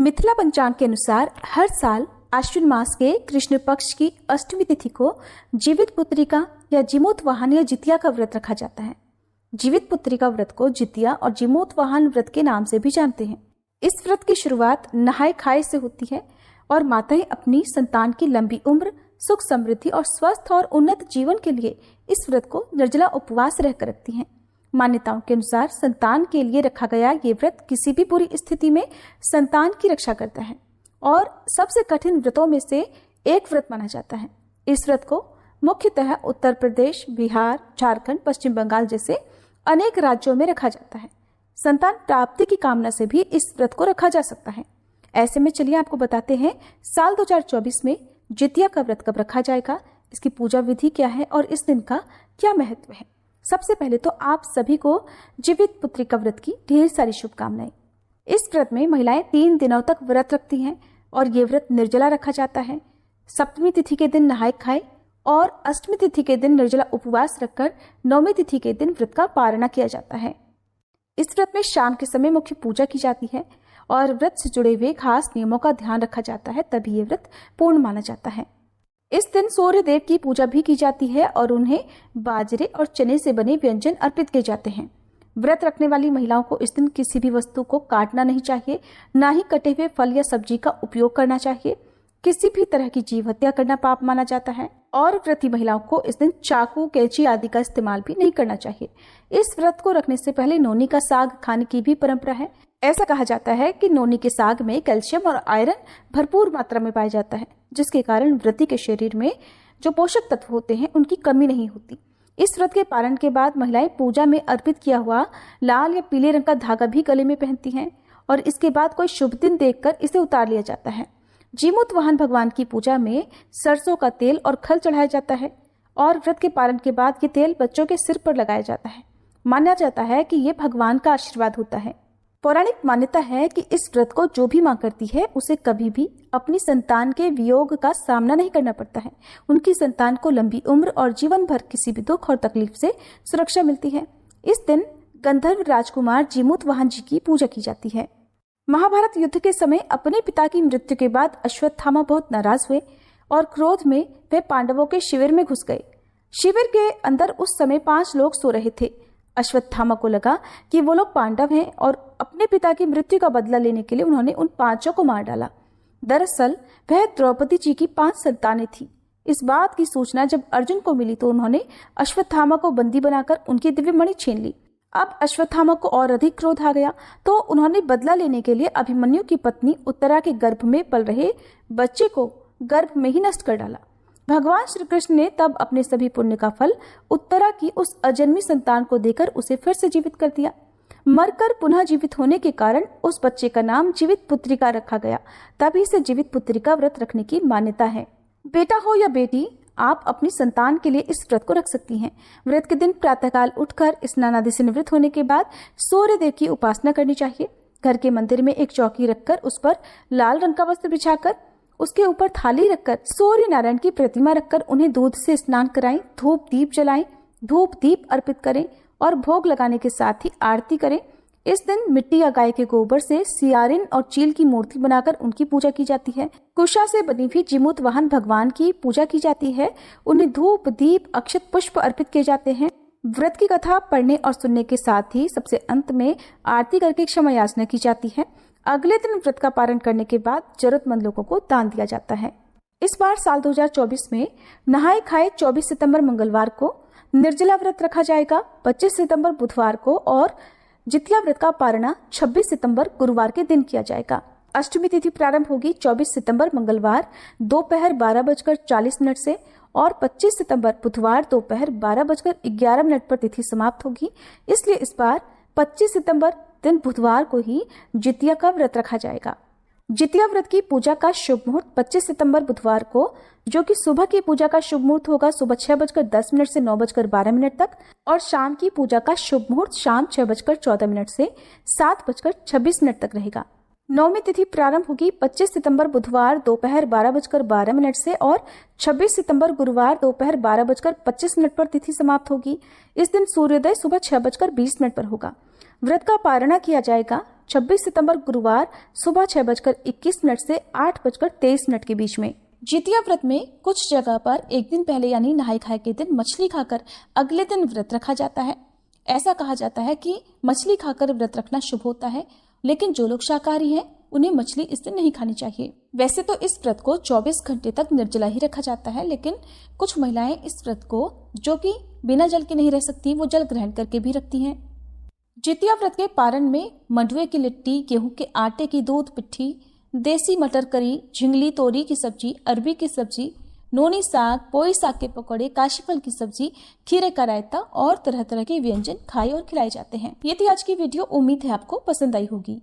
मिथिला पंचांग के अनुसार हर साल आश्विन मास के कृष्ण पक्ष की अष्टमी तिथि को जीवित पुत्रिका या जीमूत वाहन या जितिया का व्रत रखा जाता है। जीवित पुत्रिका व्रत को जितिया और जीमूत वाहन व्रत के नाम से भी जानते हैं। इस व्रत की शुरुआत नहाय खाए से होती है और माताएं अपनी संतान की लंबी उम्र, सुख समृद्धि और स्वस्थ और उन्नत जीवन के लिए इस व्रत को निर्जला उपवास रहकर रखती हैं। मान्यताओं के अनुसार संतान के लिए रखा गया ये व्रत किसी भी बुरी स्थिति में संतान की रक्षा करता है और सबसे कठिन व्रतों में से एक व्रत माना जाता है। इस व्रत को मुख्यतः उत्तर प्रदेश, बिहार, झारखंड, पश्चिम बंगाल जैसे अनेक राज्यों में रखा जाता है। संतान प्राप्ति की कामना से भी इस व्रत को रखा जा सकता है। ऐसे में चलिए आपको बताते हैं साल 2024 में जितिया का व्रत कब रखा जाएगा, इसकी पूजा विधि क्या है और इस दिन का क्या महत्व है। सबसे पहले तो आप सभी को जीवित पुत्रिका व्रत की ढेर सारी शुभकामनाएं। इस व्रत में महिलाएं 3 दिनों तक व्रत रखती हैं और ये व्रत निर्जला रखा जाता है। सप्तमी तिथि के दिन नहाय खाए और अष्टमी तिथि के दिन निर्जला उपवास रखकर नवमी तिथि के दिन व्रत का पारणा किया जाता है। इस व्रत में शाम के समय मुख्य पूजा की जाती है और व्रत से जुड़े हुए खास नियमों का ध्यान रखा जाता है, तभी ये व्रत पूर्ण माना जाता है। इस दिन सूर्य देव की पूजा भी की जाती है और उन्हें बाजरे और चने से बने व्यंजन अर्पित किए जाते हैं। व्रत रखने वाली महिलाओं को इस दिन किसी भी वस्तु को काटना नहीं चाहिए, ना ही कटे हुए फल या सब्जी का उपयोग करना चाहिए। किसी भी तरह की जीव हत्या करना पाप माना जाता है और व्रती महिलाओं को इस दिन चाकू, कैंची आदि का इस्तेमाल भी नहीं करना चाहिए। इस व्रत को रखने से पहले नोनी का साग खाने की भी परंपरा है। ऐसा कहा जाता है कि नोनी के साग में कैल्शियम और आयरन भरपूर मात्रा में पाया जाता है, जिसके कारण व्रती के शरीर में जो पोषक तत्व होते हैं उनकी कमी नहीं होती। इस व्रत के पारण के बाद महिलाएं पूजा में अर्पित किया हुआ लाल या पीले रंग का धागा भी गले में पहनती हैं और इसके बाद कोई शुभ दिन देखकर इसे उतार लिया जाता है। जीमूत वाहन भगवान की पूजा में सरसों का तेल और खल चढ़ाया जाता है और व्रत के पारण के बाद ये तेल बच्चों के सिर पर लगाया जाता है। माना जाता है कि ये भगवान का आशीर्वाद होता है। पौराणिक मान्यता है कि इस व्रत को जो भी मां करती है उसे कभी भी अपनी संतान के वियोग का सामना नहीं करना पड़ता है। उनकी संतान को लंबी उम्र और जीवन भर किसी भी दुख और तकलीफ से सुरक्षा मिलती है। इस दिन गंधर्व राजकुमार जीमूत वाहन जी की पूजा की जाती है। महाभारत युद्ध के समय अपने पिता की मृत्यु के बाद अश्वत्थामा बहुत नाराज हुए और क्रोध में वे पांडवों के शिविर में घुस गए। शिविर के अंदर उस समय 5 लोग सो रहे थे। अश्वत्थामा को लगा कि वो लोग पांडव हैं और अपने पिता की मृत्यु का बदला लेने के लिए उन्होंने उन 5 को मार डाला। दरअसल वह द्रौपदी जी की 5 संतानें थी। इस बात की सूचना जब अर्जुन को मिली तो उन्होंने अश्वत्थामा को बंदी बनाकर उनकी दिव्य मणि छीन ली। अब अश्वत्थामा को और अधिक क्रोध आ गया तो उन्होंने बदला लेने के लिए अभिमन्यु की पत्नी उत्तरा के गर्भ में पल रहे बच्चे को गर्भ में ही नष्ट कर डाला। भगवान श्री कृष्ण ने तब अपने सभी पुण्य का फल उत्तरा की उस अजन्मी संतान को देकर उसे फिर से जीवित कर दिया। मरकर पुनः जीवित होने के कारण उस बच्चे का नाम जीवित पुत्रिका रखा गया। तभी से जीवित पुत्रिका व्रत रखने की मान्यता है। बेटा हो या बेटी, आप अपनी संतान के लिए इस व्रत को रख सकती हैं। व्रत के दिन प्रातःकाल उठकर स्नान आदि से निवृत्त होने के बाद सूर्य देव की उपासना करनी चाहिए। घर के मंदिर में एक चौकी रखकर उस पर लाल रंग का वस्त्र बिछाकर उसके ऊपर थाली रखकर सूर्य नारायण की प्रतिमा रखकर उन्हें दूध से स्नान कराएं, धूप दीप जलाएं, धूप दीप अर्पित करें और भोग लगाने के साथ ही आरती करें। इस दिन मिट्टी या गाय के गोबर से सियारिन और चील की मूर्ति बनाकर उनकी पूजा की जाती है। कुशा से बनी हुई जीमूत वाहन भगवान की पूजा की जाती है। उन्हें धूप दीप अक्षत पुष्प अर्पित किए जाते हैं। व्रत की कथा पढ़ने और सुनने के साथ ही सबसे अंत में आरती करके क्षमा याचना की जाती है। अगले दिन व्रत का पारण करने के बाद जरूरतमंद लोगों को दान दिया जाता है। इस बार साल 2024 में नहाय खाए 24 सितंबर मंगलवार को निर्जला व्रत रखा जाएगा, 25 सितंबर बुधवार को और जितिया व्रत का पारणा 26 सितंबर गुरुवार के दिन किया जाएगा। अष्टमी तिथि प्रारंभ होगी 24 सितंबर मंगलवार दोपहर 12:40 से और 25 सितंबर बुधवार दोपहर 12:11 पर तिथि समाप्त होगी। इसलिए इस बार 25 सितंबर दिन बुधवार को ही जितिया का व्रत रखा जाएगा। जितिया व्रत की पूजा का शुभ मुहूर्त 25 सितंबर बुधवार को, जो कि सुबह की पूजा का शुभ मुहूर्त होगा सुबह 6:10 से 9:12 तक और शाम की पूजा का शुभ मुहूर्त शाम 6:14 से 7:26 तक रहेगा। नवमी तिथि प्रारंभ होगी 25 सितंबर बुधवार दोपहर 12:12 से और 26 सितंबर गुरुवार दोपहर 12:25 पर तिथि समाप्त होगी। इस दिन सूर्योदय सुबह 6:20 पर होगा। व्रत का पारणा किया जाएगा 26 सितंबर गुरुवार सुबह 6:21 से 8:23 के बीच में। जितिया व्रत में कुछ जगह पर एक दिन पहले यानी नहाय खाए के दिन मछली खाकर अगले दिन व्रत रखा जाता है। ऐसा कहा जाता है कि मछली खाकर व्रत रखना शुभ होता है, लेकिन जो लोग शाकाहारी हैं उन्हें मछली इस दिन नहीं खानी चाहिए। वैसे तो इस व्रत को 24 घंटे तक निर्जला ही रखा जाता है, लेकिन कुछ महिलाएं इस व्रत को, जो कि बिना जल के नहीं रह सकती, वो जल ग्रहण करके भी रखती हैं। जितिया व्रत के पारण में मंडुए की लिट्टी, गेहूं के आटे की दूध पिट्ठी, देसी मटर करी, झिंगली तोरी की सब्जी, अरबी की सब्जी, नोनी साग, पोई साग के पकौड़े, काशीफल की सब्जी, खीरे का रायता और तरह तरह के व्यंजन खाए और खिलाए जाते हैं। ये थी आज की वीडियो। उम्मीद है आपको पसंद आई होगी।